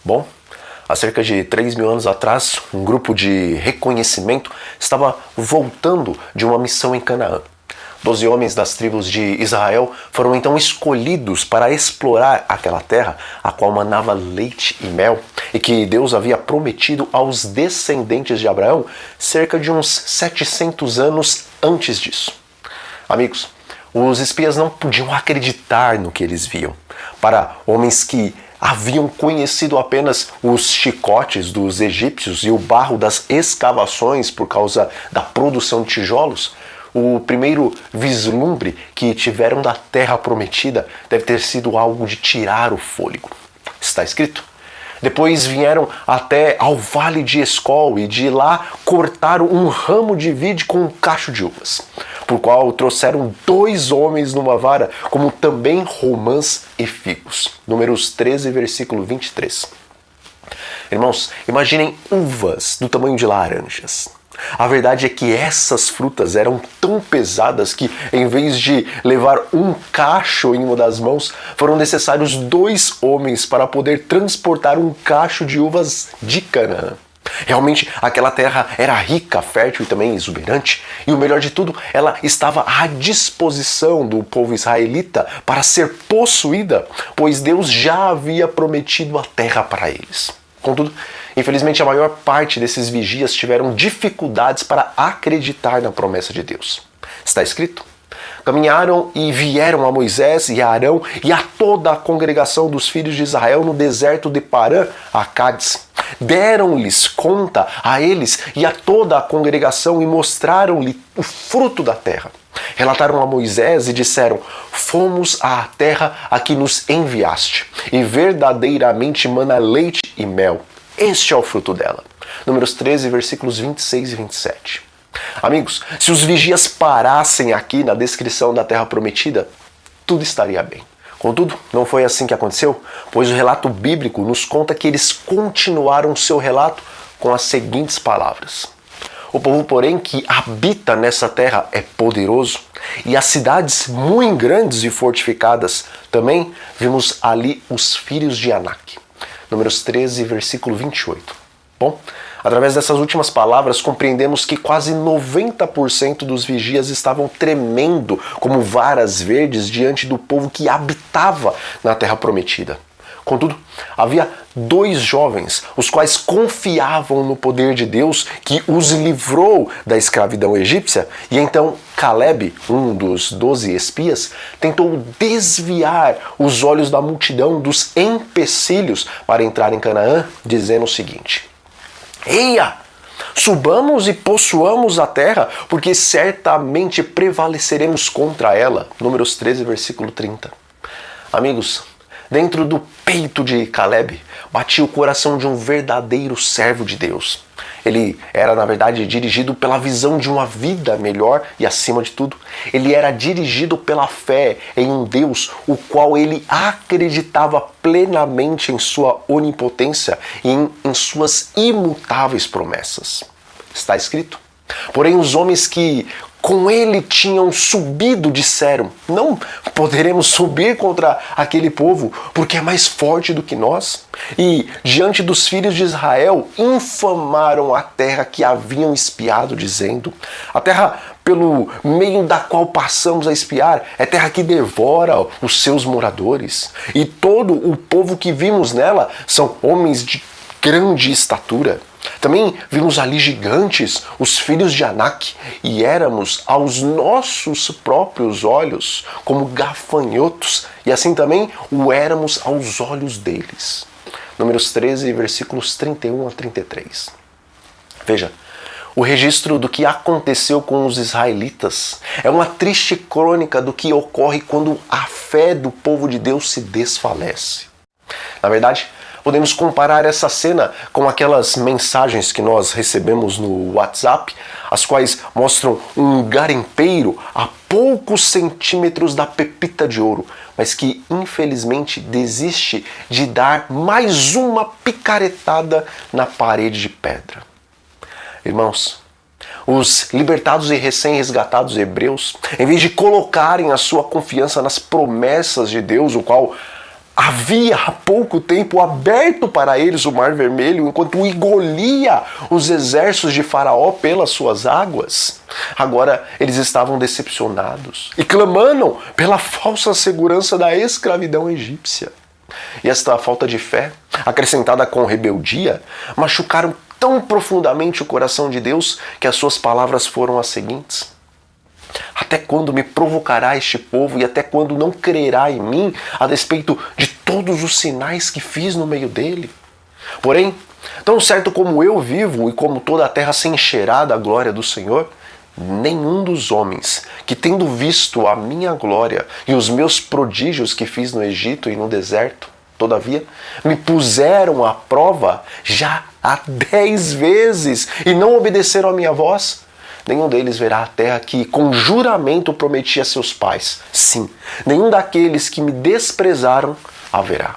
Bom, há cerca de 3.000 anos atrás, um grupo de reconhecimento estava voltando de uma missão em Canaã. 12 homens das tribos de Israel foram então escolhidos para explorar aquela terra, a qual manava leite e mel, e que Deus havia prometido aos descendentes de Abraão cerca de uns 700 anos antes disso. Amigos, os espias não podiam acreditar no que eles viam. Para homens que haviam conhecido apenas os chicotes dos egípcios e o barro das escavações por causa da produção de tijolos, o primeiro vislumbre que tiveram da terra prometida deve ter sido algo de tirar o fôlego. Está escrito? Depois vieram até ao vale de Escol e de lá cortaram um ramo de vide com um cacho de uvas, por qual trouxeram 2 homens numa vara, como também romãs e figos. Números 13, versículo 23. Irmãos, imaginem uvas do tamanho de laranjas. A verdade é que essas frutas eram tão pesadas que, em vez de levar um cacho em uma das mãos, foram necessários 2 homens para poder transportar um cacho de uvas de Canaã. Realmente, aquela terra era rica, fértil e também exuberante, e o melhor de tudo, ela estava à disposição do povo israelita para ser possuída, pois Deus já havia prometido a terra para eles. Contudo, infelizmente, a maior parte desses vigias tiveram dificuldades para acreditar na promessa de Deus. Está escrito? Caminharam e vieram a Moisés e a Arão e a toda a congregação dos filhos de Israel no deserto de Parã, a Cádiz. Deram-lhes conta a eles e a toda a congregação e mostraram-lhe o fruto da terra. Relataram a Moisés e disseram: fomos à terra a que nos enviaste, e verdadeiramente mana leite e mel. Este é o fruto dela. Números 13, versículos 26 e 27. Amigos, se os vigias parassem aqui na descrição da terra prometida, tudo estaria bem. Contudo, não foi assim que aconteceu, pois o relato bíblico nos conta que eles continuaram seu relato com as seguintes palavras: o povo, porém, que habita nessa terra é poderoso, e as cidades muito grandes e fortificadas. Também vimos ali os filhos de Anak. Números 13, versículo 28. Bom, através dessas últimas palavras, compreendemos que quase 90% dos vigias estavam tremendo como varas verdes diante do povo que habitava na terra prometida. Contudo, havia 2 jovens, os quais confiavam no poder de Deus que os livrou da escravidão egípcia, e então Caleb, um dos 12 espias, tentou desviar os olhos da multidão dos empecilhos para entrar em Canaã, dizendo o seguinte: eia! Subamos e possuamos a terra, porque certamente prevaleceremos contra ela. Números 13, versículo 30. Amigos, dentro do peito de Caleb batia o coração de um verdadeiro servo de Deus. Ele era, na verdade, dirigido pela visão de uma vida melhor e, acima de tudo, ele era dirigido pela fé em um Deus o qual ele acreditava plenamente em sua onipotência e em suas imutáveis promessas. Está escrito? Porém, os homens que com ele tinham subido disseram: não poderemos subir contra aquele povo, porque é mais forte do que nós. E, diante dos filhos de Israel, infamaram a terra que haviam espiado, dizendo: a terra pelo meio da qual passamos a espiar é terra que devora os seus moradores. E todo o povo que vimos nela são homens de grande estatura. Também vimos ali gigantes, os filhos de Anak, e éramos aos nossos próprios olhos como gafanhotos, e assim também o éramos aos olhos deles. Números 13, versículos 31 a 33. Veja, o registro do que aconteceu com os israelitas é uma triste crônica do que ocorre quando a fé do povo de Deus se desfalece. Na verdade, podemos comparar essa cena com aquelas mensagens que nós recebemos no WhatsApp, as quais mostram um garimpeiro a poucos centímetros da pepita de ouro, mas que infelizmente desiste de dar mais uma picaretada na parede de pedra. Irmãos, os libertados e recém-resgatados hebreus, em vez de colocarem a sua confiança nas promessas de Deus, o qual havia há pouco tempo aberto para eles o Mar Vermelho, enquanto engolia os exércitos de Faraó pelas suas águas. Agora eles estavam decepcionados e clamando pela falsa segurança da escravidão egípcia. E esta falta de fé, acrescentada com rebeldia, machucaram tão profundamente o coração de Deus que as suas palavras foram as seguintes: até quando me provocará este povo e até quando não crerá em mim a despeito de todos os sinais que fiz no meio dele? Porém, tão certo como eu vivo e como toda a terra se encherá da glória do Senhor, nenhum dos homens que, tendo visto a minha glória e os meus prodígios que fiz no Egito e no deserto, todavia, me puseram à prova já há 10 vezes e não obedeceram à minha voz, nenhum deles verá a terra que com juramento prometi a seus pais. Sim, nenhum daqueles que me desprezaram a verá.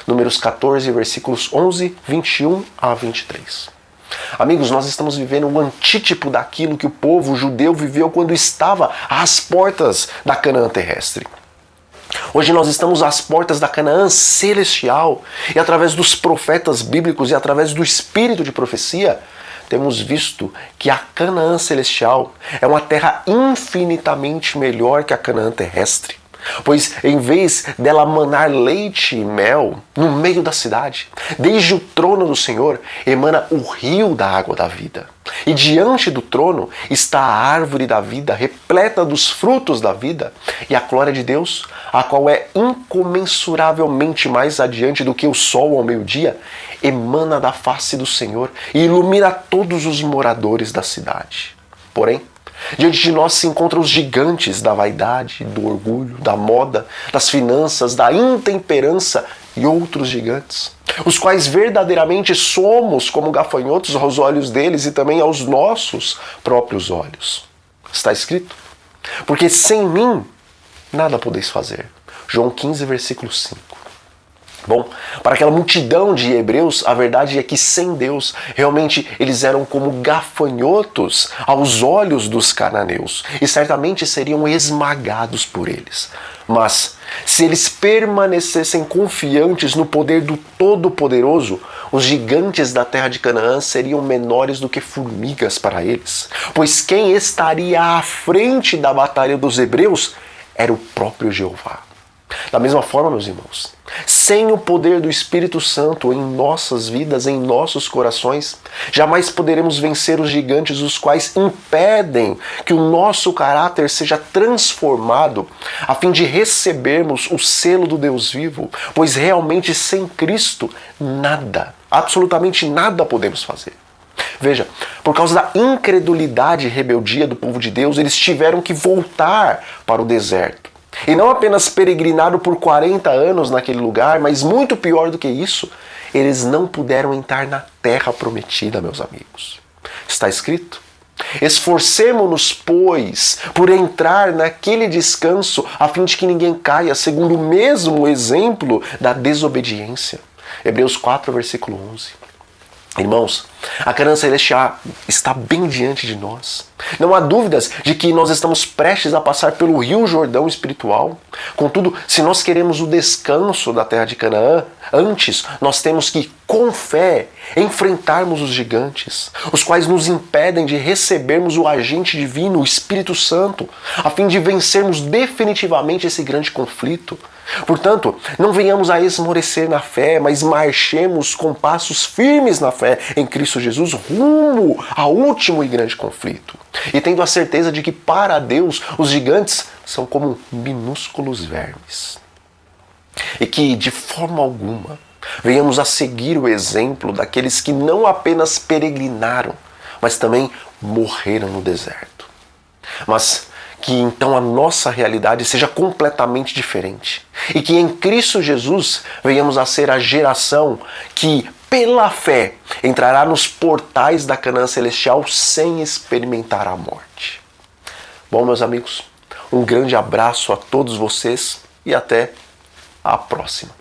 Números 14, versículos 11, 21 a 23. Amigos, nós estamos vivendo um antítipo daquilo que o povo judeu viveu quando estava às portas da Canaã terrestre. Hoje nós estamos às portas da Canaã celestial e através dos profetas bíblicos e através do espírito de profecia, temos visto que a Canaã celestial é uma terra infinitamente melhor que a Canaã terrestre. Pois em vez dela manar leite e mel no meio da cidade, desde o trono do Senhor emana o rio da água da vida. E diante do trono está a árvore da vida, repleta dos frutos da vida, e a glória de Deus, a qual é incomensuravelmente mais adiante do que o sol ao meio-dia, emana da face do Senhor e ilumina todos os moradores da cidade. Porém, diante de nós se encontram os gigantes da vaidade, do orgulho, da moda, das finanças, da intemperança e outros gigantes, os quais verdadeiramente somos como gafanhotos aos olhos deles e também aos nossos próprios olhos. Está escrito: porque sem mim nada podeis fazer. João 15, versículo 5. Bom, para aquela multidão de hebreus, a verdade é que sem Deus, realmente eles eram como gafanhotos aos olhos dos cananeus e certamente seriam esmagados por eles. Mas, se eles permanecessem confiantes no poder do Todo-Poderoso, os gigantes da terra de Canaã seriam menores do que formigas para eles, pois quem estaria à frente da batalha dos hebreus era o próprio Jeová. Da mesma forma, meus irmãos, sem o poder do Espírito Santo em nossas vidas, em nossos corações, jamais poderemos vencer os gigantes, os quais impedem que o nosso caráter seja transformado a fim de recebermos o selo do Deus vivo, pois realmente sem Cristo nada, absolutamente nada podemos fazer. Veja, por causa da incredulidade e rebeldia do povo de Deus, eles tiveram que voltar para o deserto. E não apenas peregrinaram por 40 anos naquele lugar, mas muito pior do que isso, eles não puderam entrar na terra prometida, meus amigos. Está escrito: esforcemo-nos, pois, por entrar naquele descanso, a fim de que ninguém caia, segundo o mesmo exemplo da desobediência. Hebreus 4, versículo 11. Irmãos, a Canaã celestial está bem diante de nós. Não há dúvidas de que nós estamos prestes a passar pelo Rio Jordão espiritual. Contudo, se nós queremos o descanso da terra de Canaã, antes nós temos que, com fé, enfrentarmos os gigantes, os quais nos impedem de recebermos o agente divino, o Espírito Santo, a fim de vencermos definitivamente esse grande conflito. Portanto, não venhamos a esmorecer na fé, mas marchemos com passos firmes na fé em Cristo Jesus rumo ao último e grande conflito. E tendo a certeza de que para Deus os gigantes são como minúsculos vermes. E que de forma alguma venhamos a seguir o exemplo daqueles que não apenas peregrinaram, mas também morreram no deserto. Mas que então a nossa realidade seja completamente diferente. E que em Cristo Jesus venhamos a ser a geração que, pela fé, entrará nos portais da Canaã celestial sem experimentar a morte. Bom, meus amigos, um grande abraço a todos vocês e até a próxima.